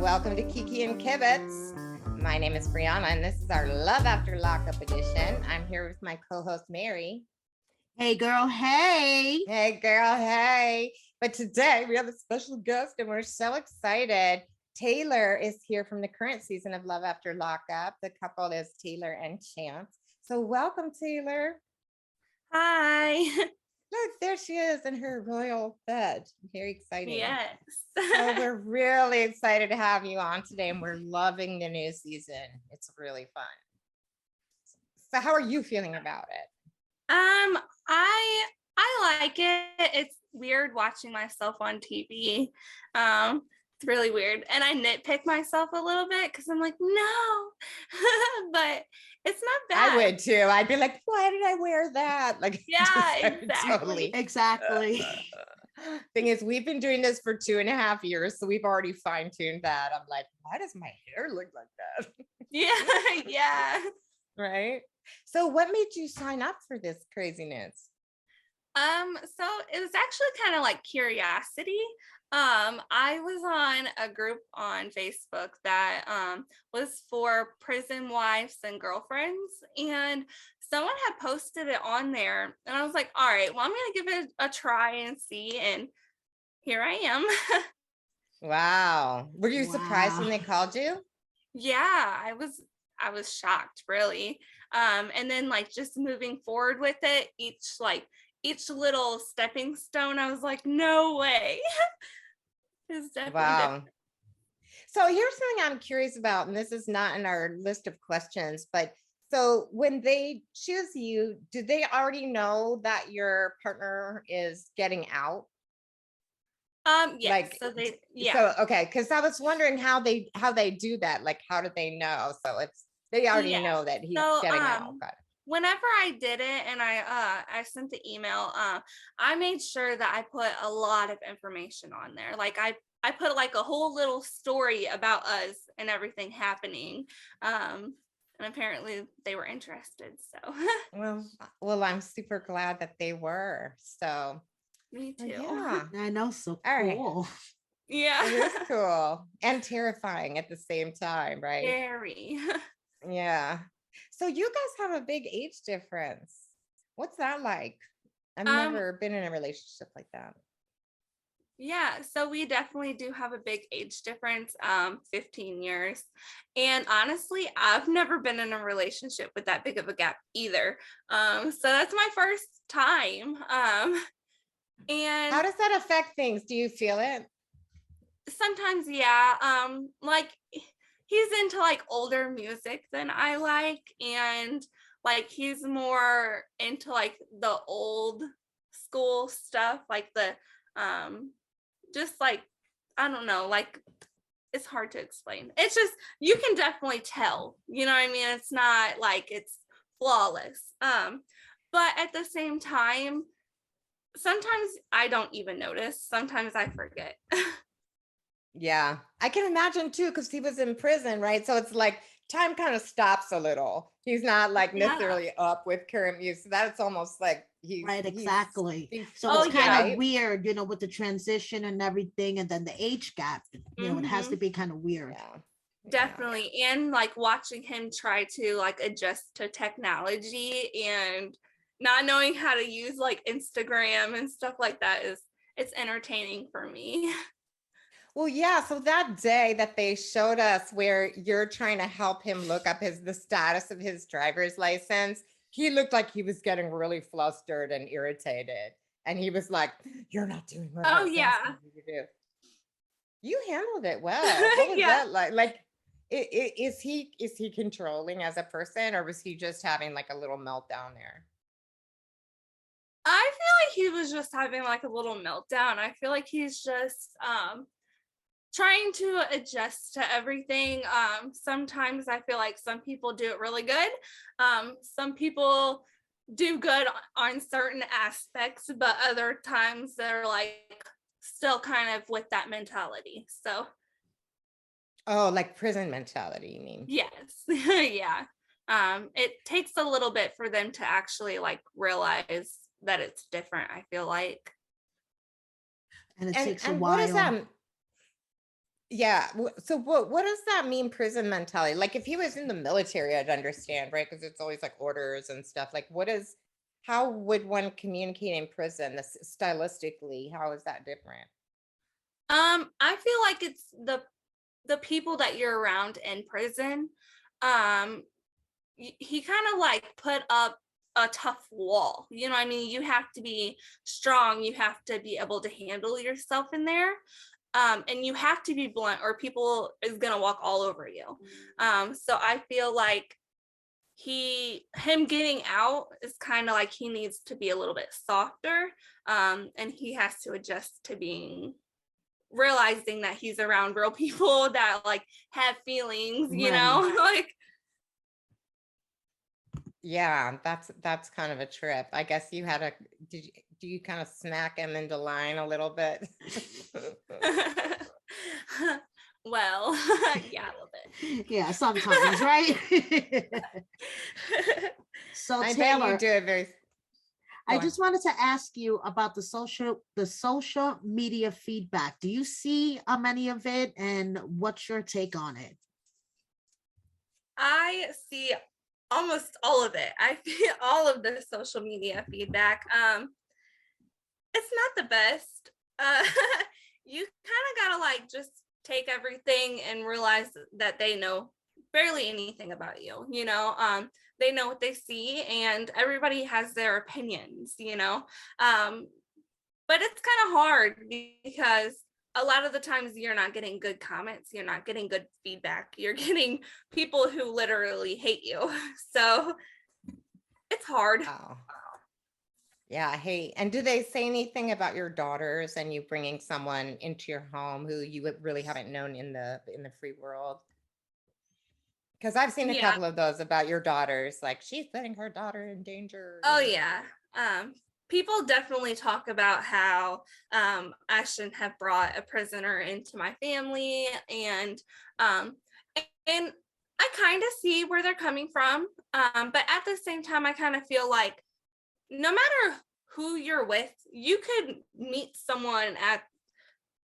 Welcome to Kiki and Kibitz. My name is Brianna, and this is our Love After Lockup edition. I'm here with my co-host, Mary. Hey, girl, hey. Hey, girl, hey. But today we have a special guest, and we're so excited. Taylor is here from the current season of Love After Lockup. The couple is Taylor and Chance. So welcome, Taylor. Hi. Look, there she is in her royal bed. Very exciting. Yes. So we're really excited to have you on today, and we're loving the new season. It's really fun. So how are you feeling about it? I like it. It's weird watching myself on TV. It's really weird. And I nitpick myself a little bit because I'm like, no, but it's not bad. I would too. I'd be like, why did I wear that? Like, yeah, exactly. Exactly. Thing is, we've been doing this for 2.5 years, so we've already fine-tuned that. I'm like, why does my hair look like that? Yeah. Right. So what made you sign up for this craziness? So it was actually kind of like curiosity. I was on a group on Facebook that was for prison wives and girlfriends, and someone had posted it on there, and I was like, all right, well, I'm gonna give it a try and see, and here I am. Wow. Were you surprised when they called you? Yeah, I was shocked, really. And then like just moving forward with it, each little stepping stone, I was like, no way. It's definitely different. So here's something I'm curious about, and this is not in our list of questions, but so when they choose you, do they already know that your partner is getting out? Yeah. Like, so okay, because I was wondering how they do that. Like, how do they know? So they already know that he's getting out. Whenever I did it and I sent the email, I made sure that I put a lot of information on there. Like I put like a whole little story about us and everything happening. And apparently they were interested. So well, I'm super glad that they were. So me too. Yeah. I know, so cool. All right. Yeah. It is cool and terrifying at the same time, right? Very. Yeah. So you guys have a big age difference. What's that like? I've never been in a relationship like that. Yeah, so we definitely do have a big age difference, 15 years. And honestly, I've never been in a relationship with that big of a gap either. So that's my first time. And how does that affect things? Do you feel it? Sometimes, yeah. Like he's into like older music than I like, and like he's more into like the old school stuff, like the just like, I don't know, like it's hard to explain. It's just, you can definitely tell, you know what I mean? It's not like it's flawless. But at the same time, sometimes I don't even notice. Sometimes I forget. Yeah, I can imagine too, because he was in prison, right? So it's like time kind of stops a little. He's not like necessarily up with current music. So that's almost like he's right, exactly. So it's kind of weird, with the transition and everything, and then the age gap, it has to be kind of weird. Yeah. Definitely. And like watching him try to like adjust to technology and not knowing how to use like Instagram and stuff like that it's entertaining for me. Well, yeah. So that day that they showed us where you're trying to help him look up the status of his driver's license, he looked like he was getting really flustered and irritated. And he was like, "You're not doing what I was asking you to do." You handled it well. What was that like? Like, is he controlling as a person, or was he just having like a little meltdown there? I feel like he was just having like a little meltdown. I feel like he's just trying to adjust to everything. Sometimes I feel like some people do it really good. Some people do good on certain aspects, but other times they're like still kind of with that mentality. So like prison mentality, you mean? yes. Yeah. It takes a little bit for them to actually like realize that it's different, I feel like. And it takes a while. What is that? Yeah. So what does that mean, prison mentality? Like if he was in the military, I'd understand, right? Because it's always like orders and stuff. Like how would one communicate in prison stylistically? How is that different? I feel like it's the people that you're around in prison. Um, he kind of like put up a tough wall. You know what I mean? You have to be strong. You have to be able to handle yourself in there. And you have to be blunt or people is going to walk all over you. So I feel like him getting out is kind of like he needs to be a little bit softer. And he has to adjust to realizing that he's around real people that like have feelings, you know, like. Yeah, that's kind of a trip. I guess you had do you kind of smack him into line a little bit? Well, yeah, a little bit. Yeah, sometimes, right? So I Taylor, bet you do it very. I just wanted to ask you about the social media feedback. Do you see many of it, and what's your take on it? I see almost all of it. I feel all of the social media feedback. It's not the best. You kind of gotta like just take everything and realize that they know barely anything about you. You know, they know what they see, and everybody has their opinions. You know, but it's kind of hard because a lot of the times you're not getting good comments, you're not getting good feedback, you're getting people who literally hate you. So it's hard. Oh. Yeah, I hate. And do they say anything about your daughters and you bringing someone into your home who you really haven't known in the free world? Because I've seen a Yeah. couple of those about your daughters, like she's putting her daughter in danger. Oh yeah. People definitely talk about how I shouldn't have brought a prisoner into my family, and I kind of see where they're coming from, but at the same time, I kind of feel like no matter who you're with, you could meet someone at,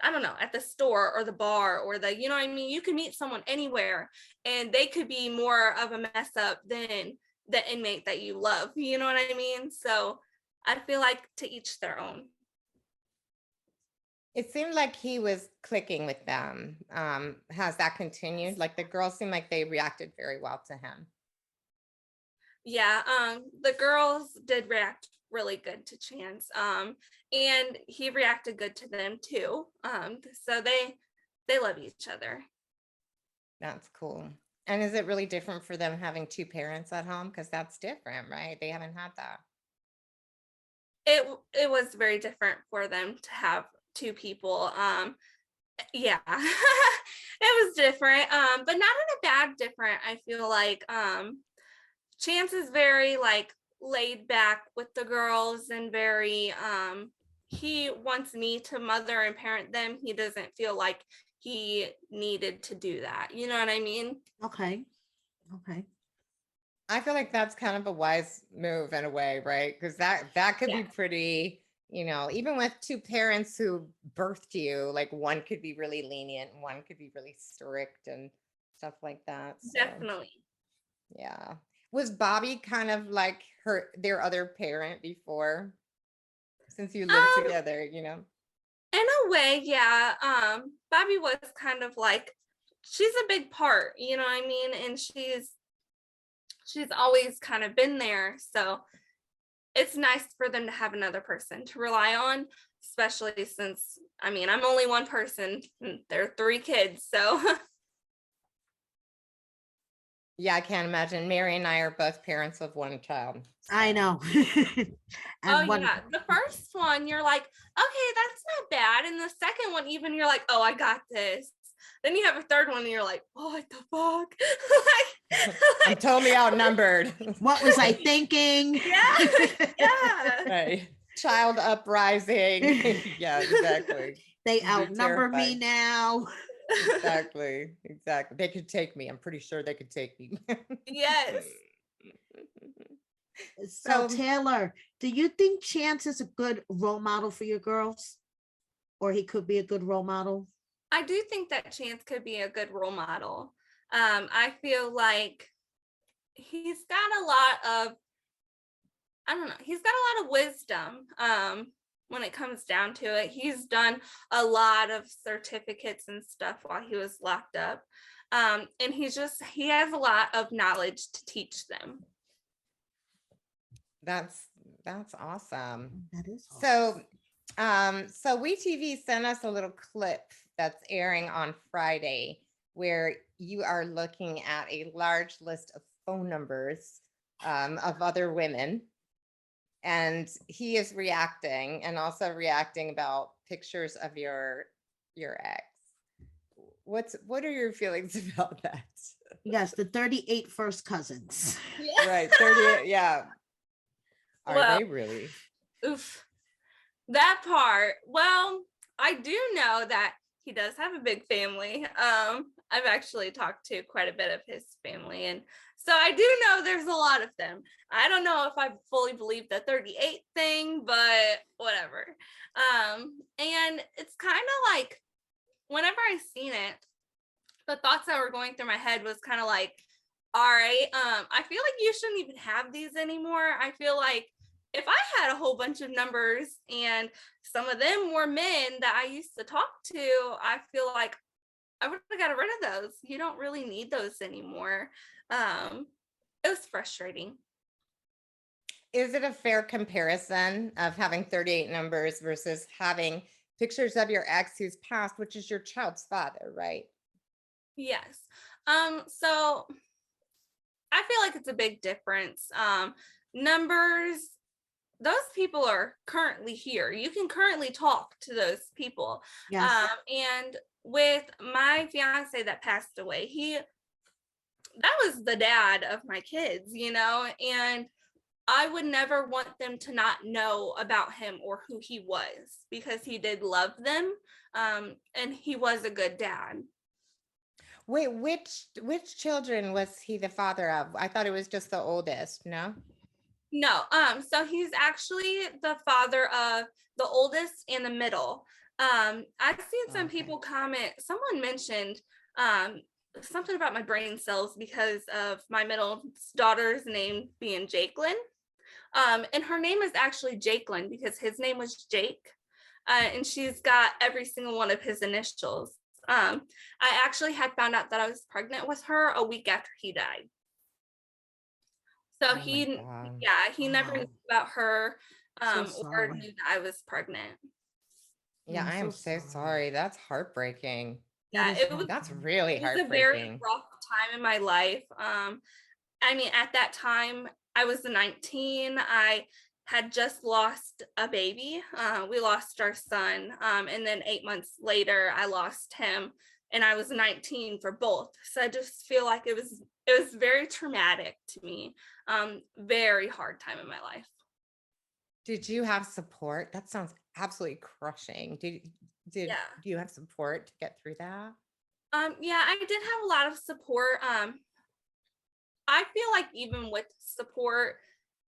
I don't know, at the store or the bar or you know what I mean? You can meet someone anywhere and they could be more of a mess up than the inmate that you love. You know what I mean? So I feel like to each their own. It seemed like he was clicking with them. Has that continued? Like the girls seem like they reacted very well to him. Yeah, the girls did react really good to Chance. And he reacted good to them too. So they love each other. That's cool. And is it really different for them having two parents at home? Because that's different, right? They haven't had that. It was very different for them to have two people. Yeah, it was different. But not in a bad different. I feel like Chance is very like laid back with the girls and very he wants me to mother and parent them. He doesn't feel like he needed to do that. You know what I mean? Okay. I feel like that's kind of a wise move in a way, right? Because that could be pretty, even with two parents who birthed you, like one could be really lenient and one could be really strict and stuff like that. So, Definitely. yeah. Was Bobby kind of like their other parent before? Since you lived together, In a way, yeah. Bobby was kind of like, she's a big part, you know what I mean? And she's always kind of been there. So it's nice for them to have another person to rely on, especially since, I mean, I'm only one person and there are 3 kids. So yeah, I can't imagine. Mary and I are both parents of one child. So. I know. Yeah. The first one, you're like, okay, that's not bad. And the second one, even you're like, oh, I got this. Then you have a third one and you're like, oh, what the fuck? I'm totally outnumbered. What was I thinking? Yeah. Right. Child uprising. Yeah, exactly. They outnumber me now. Exactly. They could take me. I'm pretty sure they could take me. Yes. So Taylor, do you think Chance is a good role model for your girls? Or he could be a good role model? I do think that Chance could be a good role model. I feel like he's got a lot of, I don't know, he's got a lot of wisdom. When it comes down to it, he's done a lot of certificates and stuff while he was locked up. And he has a lot of knowledge to teach them. That's awesome. That is awesome. So WeTV sent us a little clip that's airing on Friday where you are looking at a large list of phone numbers of other women, and he is reacting and also reacting about pictures of your ex. What are your feelings about that? Yes, the 38 first cousins. Right, 38. Yeah. Are Well, they really? Oof. That part. Well, I do know that he does have a big family. I've actually talked to quite a bit of his family, and so I do know there's a lot of them. I don't know if I fully believe the 38 thing, but whatever. And it's kind of like whenever I seen it, the thoughts that were going through my head was kind of like, all right, I feel like you shouldn't even have these anymore. I feel like if I had a whole bunch of numbers and some of them were men that I used to talk to, I feel like I would have got rid of those. You don't really need those anymore. It was frustrating. Is it a fair comparison of having 38 numbers versus having pictures of your ex who's passed, which is your child's father, right? Yes. So I feel like it's a big difference. Numbers, those people are currently here. You can currently talk to those people. Yes. And with my fiance that passed away, that was the dad of my kids, and I would never want them to not know about him or who he was, because he did love them. And he was a good dad. Wait, which children was he the father of? I thought it was just the oldest, no? No, so he's actually the father of the oldest and the middle. I've seen some people comment, someone mentioned something about my brain cells because of my middle daughter's name being Jakelyn. And her name is actually Jakelyn because his name was Jake. And she's got every single one of his initials. I actually had found out that I was pregnant with her a week after he died. So he never knew about her or knew that I was pregnant. Yeah, I am so sorry. That's heartbreaking. Yeah, that's really heartbreaking. It was a very rough time in my life. I mean, at that time, I was 19. I had just lost a baby. We lost our son. And then 8 months later, I lost him. And I was 19 for both. So I just feel like it was very traumatic to me. Very hard time in my life. Did you have support? That sounds absolutely crushing. Do you have support to get through that? Yeah, I did have a lot of support. I feel like even with support,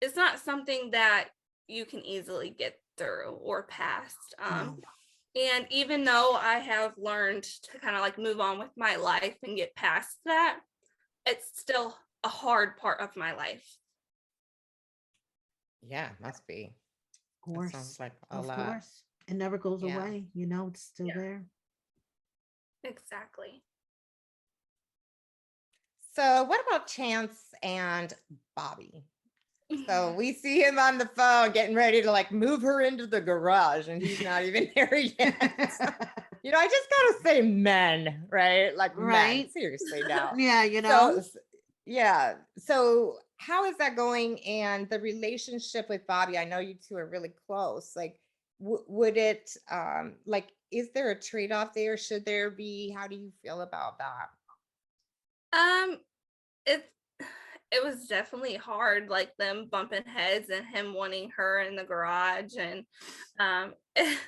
it's not something that you can easily get through or past. And even though I have learned to kind of like move on with my life and get past that, it's still a hard part of my life. Yeah, must be. Of course. That sounds like a of lot. Course. It never goes away. It's still there. Exactly. So what about Chance and Bobby? So we see him on the phone getting ready to like move her into the garage, and he's not even there yet. I just gotta say men, right? Like men, seriously now. Yeah, So how is that going? And the relationship with Bobby, I know you two are really close. Like, would it, is there a trade-off there? Should there be? How do you feel about that? It was definitely hard, like them bumping heads and him wanting her in the garage, and it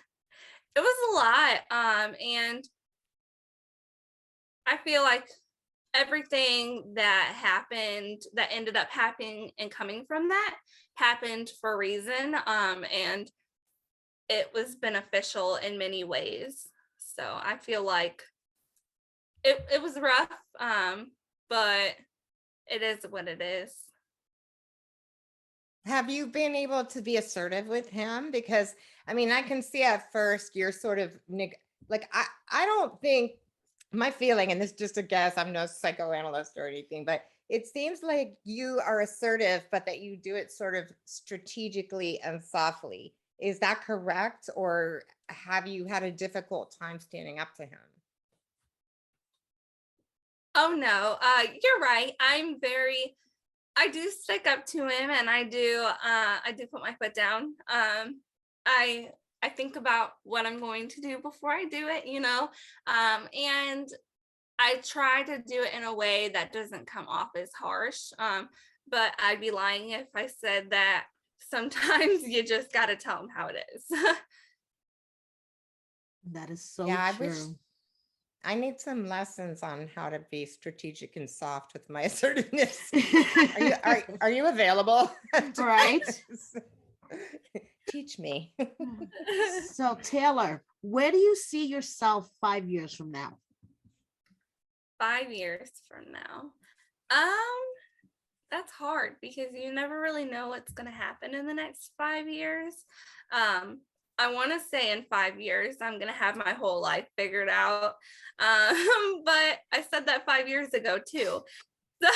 was a lot. And I feel like everything that happened, that ended up happening and coming from that, happened for a reason. And it was beneficial in many ways. So I feel like it was rough, but it is what it is. Have you been able to be assertive with him? Because I mean, I can see at first you're sort of like I don't think my feeling, and this is just a guess, I'm no psychoanalyst or anything, but it seems like you are assertive, but that you do it sort of strategically and softly. Is that correct? Or have you had a difficult time standing up to him? Oh no, you're right. I do stick up to him, and I do put my foot down. I I think about what I'm going to do before I do it, and I try to do it in a way that doesn't come off as harsh. But I'd be lying if I said that sometimes you just got to tell them how it is. That is so Yeah, I wish true. I need some lessons on how to be strategic and soft with my assertiveness. Are you available? Right. Teach me. So Taylor, where do you see yourself 5 years from now? 5 years from now. That's hard because you never really know what's going to happen in the next 5 years. I want to say in 5 years, I'm going to have my whole life figured out. But I said that 5 years ago too. So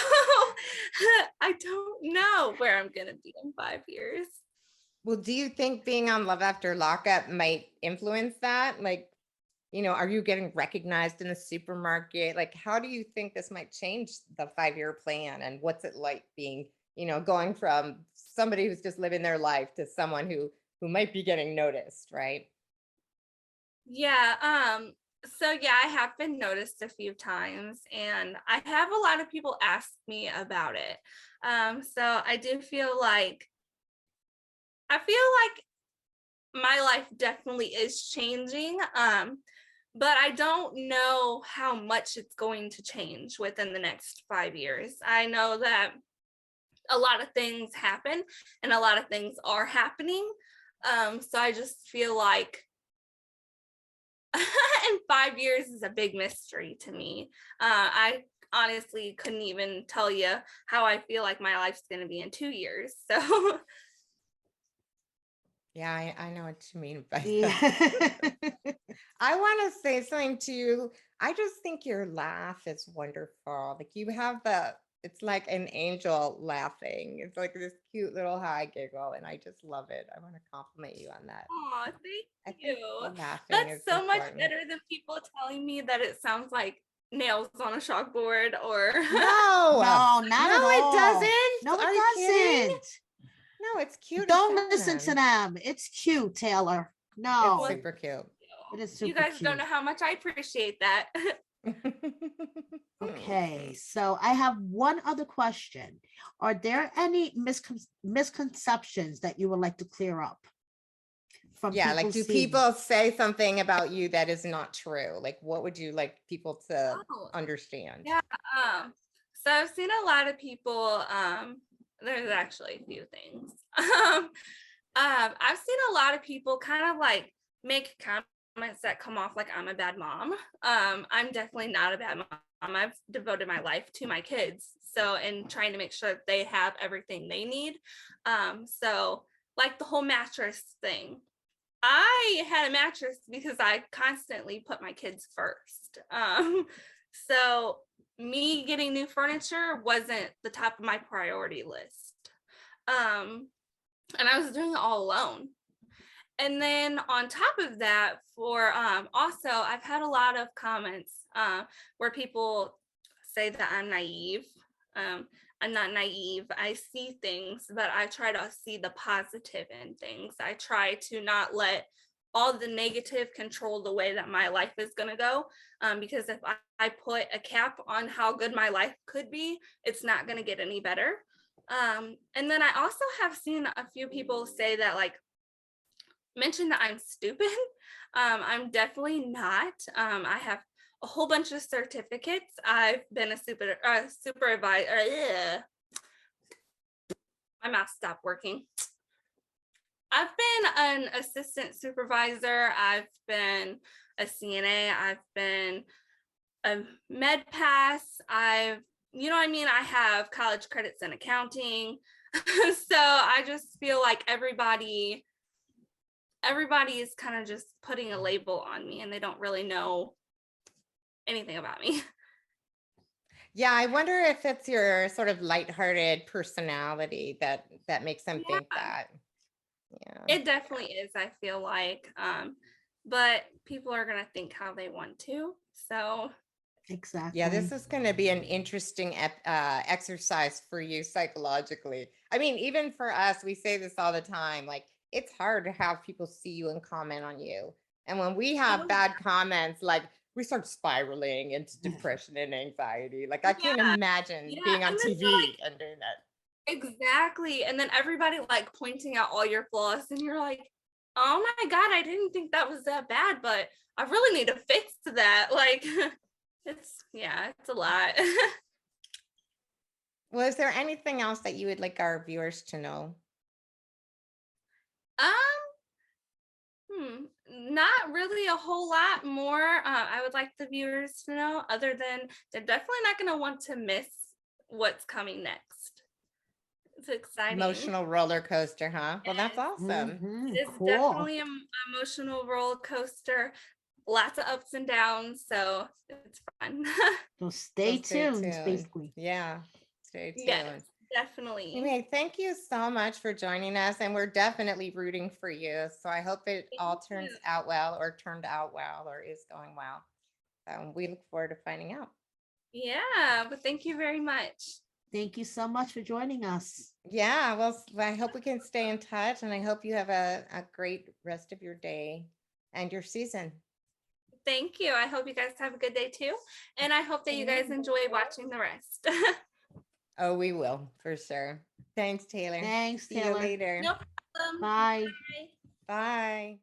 I don't know where I'm going to be in 5 years. Well, do you think being on Love After Lockup might influence that? Like, are you getting recognized in the supermarket? Like, how do you think this might change the 5-year plan? And what's it like being, going from somebody who's just living their life to someone who might be getting noticed, right? Yeah, so yeah, I have been noticed a few times, and I have a lot of people ask me about it. So I feel like my life definitely is changing. But I don't know how much it's going to change within the next 5 years. I know that a lot of things happen and a lot of things are happening. So I just feel like in 5 years is a big mystery to me. I honestly couldn't even tell you how I feel like my life's going to be in 2 years. So Yeah, I know what you mean by that. Yeah. I want to say something to you. I just think your laugh is wonderful. Like you have it's like an angel laughing. It's like this cute little high giggle, and I just love it. I want to compliment you on that. aw, I thank think you. laughing That's is so much important. better than people telling me that it sounds like nails on a chalkboard or No, No, not at it all. No, doesn't. it Are you kidding? doesn't. No, it's cute and Don't listen to feminine. them. It's cute, Taylor. It's well, No, super cute. it is you super guys don't cute. know how much I appreciate that. Okay, so I have one other question. Are there any misconceptions that you would like to clear up from Yeah, like people do seeing? people say something about you that is not true? Like what would you like people to Oh, understand? yeah. So I've seen a lot of people, there's actually a few things. I've seen a lot of people kind of like make comments that come off like I'm a bad mom. I'm definitely not a bad mom. I've devoted my life to my kids. So, and trying to make sure that they have everything they need. So like the whole mattress thing. I had a mattress because I constantly put my kids first. So me getting new furniture wasn't the top of my priority list. And I was doing it all alone. And then on top of that, for also, I've had a lot of comments where people say that I'm naive. I'm not naive. I see things, but I try to see the positive in things. I try to not let all the negative control the way that my life is going to go. Because if I put a cap on how good my life could be, it's not going to get any better. And then I also have seen a few people say that, like, mention that I'm stupid. I'm definitely not. I have a whole bunch of certificates. I've been a supervisor. My mouth stopped working. I've been an assistant supervisor. I've been a CNA. I've been a med pass. You know what I mean? I have college credits in accounting. So I just feel like everybody is kind of just putting a label on me and they don't really know anything about me. Yeah, I wonder if it's your sort of lighthearted personality that makes them think Yeah. that. Yeah. It definitely is, I feel like. But people are gonna think how they want to. So Exactly. Yeah, this is going to be an interesting exercise for you psychologically. I mean, even for us, we say this all the time. Like, it's hard to have people see you and comment on you. And when we have Oh, bad comments, like, we start spiraling into depression and anxiety. Like, I can't imagine yeah. being on And then TV you're like, and doing that. exactly. And then everybody like pointing out all your flaws, and you're like, oh my God, I didn't think that was that bad, but I really need to fix that. Like, it's a lot. Well, is there anything else that you would like our viewers to know? Not really a whole lot more. I would like the viewers to know, other than they're definitely not going to want to miss what's coming next. It's exciting. Emotional roller coaster, huh? Well, that's awesome. It's Cool. definitely an emotional roller coaster. Lots of ups and downs, so it's fun. So stay tuned, tuned. basically. Yeah, stay tuned. Yes, definitely. Anyway, thank you so much for joining us, and we're definitely rooting for you. So I hope it all turns out well, or turned out well, or is going well. So we look forward to finding out. Yeah, but thank you very much. Thank you so much for joining us. Yeah, well, I hope we can stay in touch, and I hope you have a great rest of your day and your season. Thank you. I hope you guys have a good day too. And I hope that you guys enjoy watching the rest. Oh, we will, for sure. Thanks, Taylor. Thanks, See you Taylor. later. No problem. Bye. Bye. Bye.